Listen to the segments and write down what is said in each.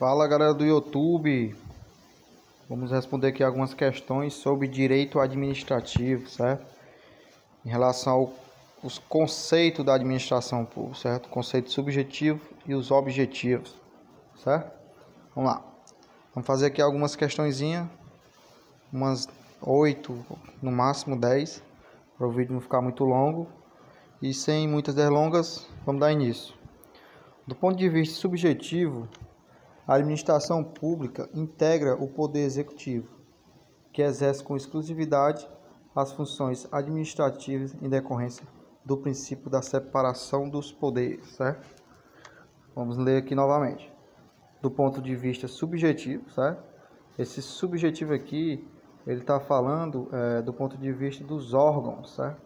Fala galera do YouTube, vamos responder aqui algumas questões sobre direito administrativo, certo? Em relação aos conceitos da administração pública, certo? Conceito subjetivo e os objetivos, certo? Vamos lá, vamos fazer aqui algumas questõezinhas, umas 8, no máximo 10, para o vídeo não ficar muito longo. E sem muitas delongas, vamos dar início. Do ponto de vista subjetivo, a administração pública integra o poder executivo, que exerce com exclusividade as funções administrativas em decorrência do princípio da separação dos poderes, certo? Vamos ler aqui novamente. Do ponto de vista subjetivo, certo? Esse subjetivo aqui, ele está falando do ponto de vista dos órgãos, certo?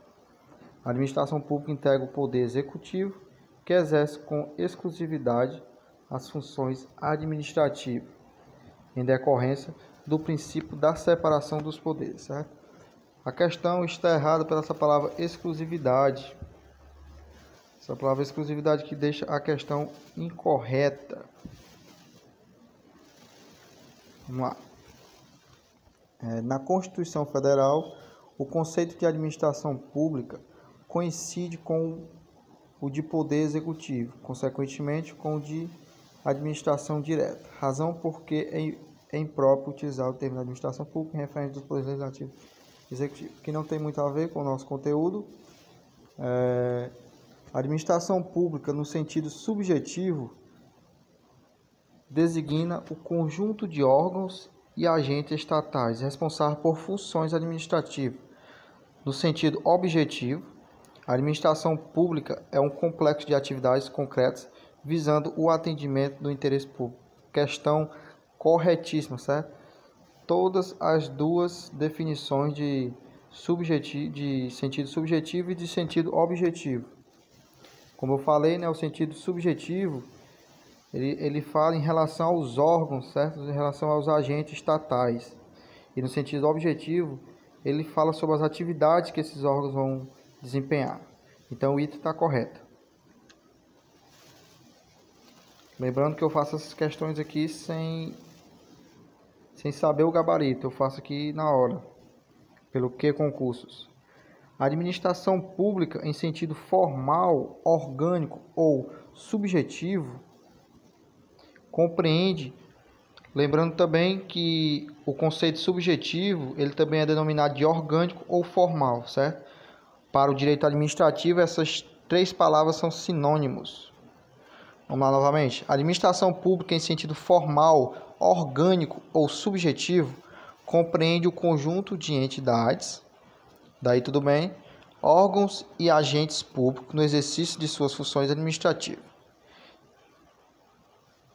A administração pública integra o poder executivo, que exerce com exclusividade as funções administrativas, em decorrência do princípio da separação dos poderes, certo? A questão está errada pela essa palavra exclusividade. Essa palavra exclusividade que deixa a questão incorreta. Vamos lá. Na Constituição Federal, o conceito de administração pública coincide com o de poder executivo, consequentemente com o de administração direta, razão porque é impróprio utilizar o termo de administração pública em referência dos poderes legislativo e executivo, que não tem muito a ver com o nosso conteúdo. A administração pública, no sentido subjetivo, designa o conjunto de órgãos e agentes estatais responsáveis por funções administrativas. No sentido objetivo, a administração pública é um complexo de atividades concretas visando o atendimento do interesse público. Questão corretíssima, certo? Todas as duas definições de sentido subjetivo e de sentido objetivo. Como eu falei, né, o sentido subjetivo, ele fala em relação aos órgãos, certo? Em relação aos agentes estatais. E no sentido objetivo, ele fala sobre as atividades que esses órgãos vão desempenhar. Então o item está correto. Lembrando que eu faço essas questões aqui sem saber o gabarito. Eu faço aqui na hora, pelo que concursos. A administração pública em sentido formal, orgânico ou subjetivo compreende, lembrando também que o conceito subjetivo, ele também é denominado de orgânico ou formal, certo? Para o direito administrativo, essas três palavras são sinônimos. Vamos lá novamente. A administração pública em sentido formal, orgânico ou subjetivo compreende o conjunto de entidades, daí tudo bem, órgãos e agentes públicos no exercício de suas funções administrativas.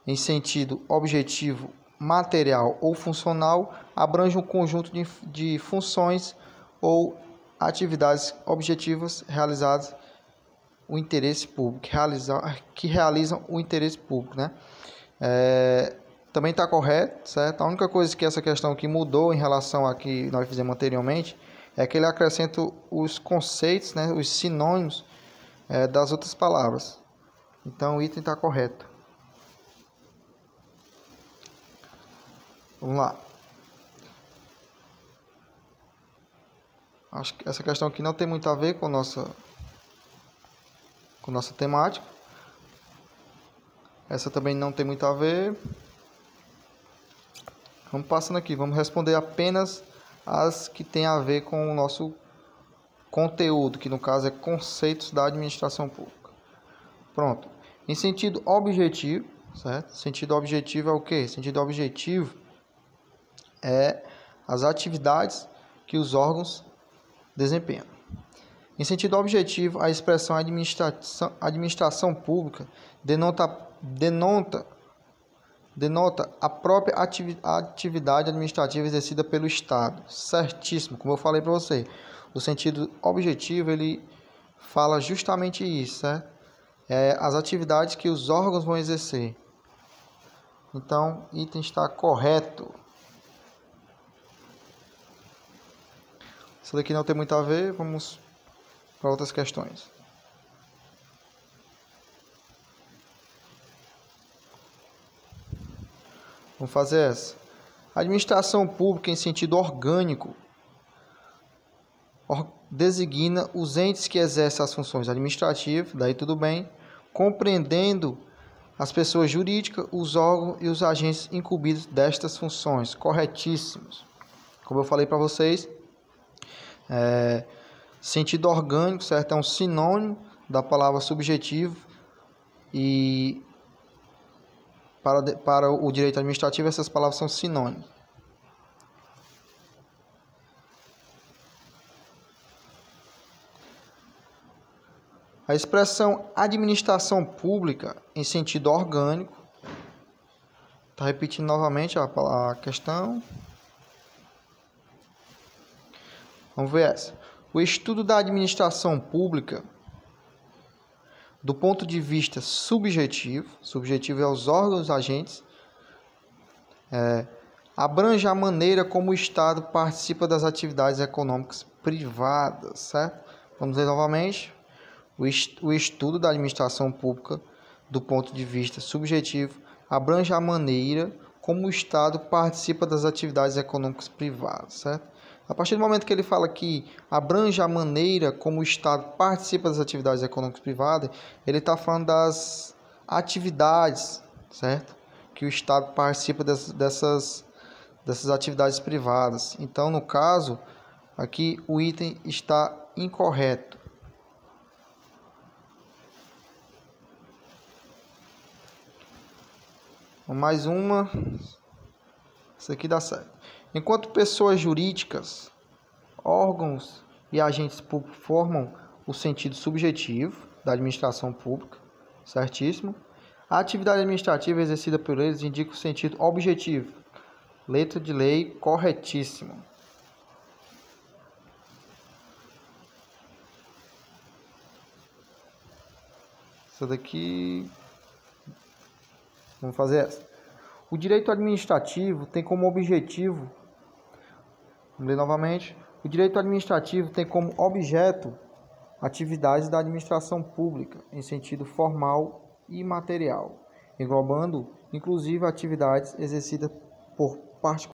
Em sentido objetivo, material ou funcional, abrange um conjunto de funções ou atividades objetivas realizadas o interesse público, que realizam o interesse público, né? Também está correto, certo? A única coisa que essa questão aqui mudou em relação a que nós fizemos anteriormente é que ele acrescenta os conceitos, né, os sinônimos das outras palavras. Então o item está correto. Vamos lá. Acho que essa questão aqui não tem muito a ver com nossa temática. Essa também não tem muito a ver. Vamos passando aqui, vamos responder apenas as que tem a ver com o nosso conteúdo, que no caso é conceitos da administração pública. Pronto. Em sentido objetivo, certo? Sentido objetivo é o quê? Sentido objetivo é as atividades que os órgãos desempenham. Em sentido objetivo, a expressão administração pública denota a própria atividade administrativa exercida pelo Estado. Certíssimo, como eu falei para você. O sentido objetivo, ele fala justamente isso, certo? As atividades que os órgãos vão exercer. Então, item está correto. Isso daqui não tem muito a ver, vamos para outras questões. Vamos fazer essa. Administração pública em sentido orgânico designa os entes que exercem as funções administrativas, daí tudo bem, compreendendo as pessoas jurídicas, os órgãos e os agentes incumbidos destas funções. Corretíssimos. Como eu falei para vocês, sentido orgânico, certo? É um sinônimo da palavra subjetivo e para o direito administrativo essas palavras são sinônimos. A expressão administração pública em sentido orgânico, está repetindo novamente a questão. Vamos ver essa. O estudo da administração pública do ponto de vista subjetivo é os órgãos e agentes, abrange a maneira como o Estado participa das atividades econômicas privadas, certo? Vamos ler novamente. O estudo da administração pública do ponto de vista subjetivo abrange a maneira como o Estado participa das atividades econômicas privadas, certo? A partir do momento que ele fala que abrange a maneira como o Estado participa das atividades econômicas privadas, ele está falando das atividades, certo? Que o Estado participa dessas atividades privadas. Então, no caso, aqui o item está incorreto. Mais uma. Isso aqui dá certo. Enquanto pessoas jurídicas, órgãos e agentes públicos formam o sentido subjetivo da administração pública, certíssimo? A atividade administrativa exercida por eles indica o sentido objetivo. Letra de lei, corretíssimo. Essa daqui... Vamos fazer essa. O direito administrativo tem como objetivo... Vamos ler novamente. O direito administrativo tem como objeto atividades da administração pública, em sentido formal e material, englobando, inclusive, atividades exercidas por particulares.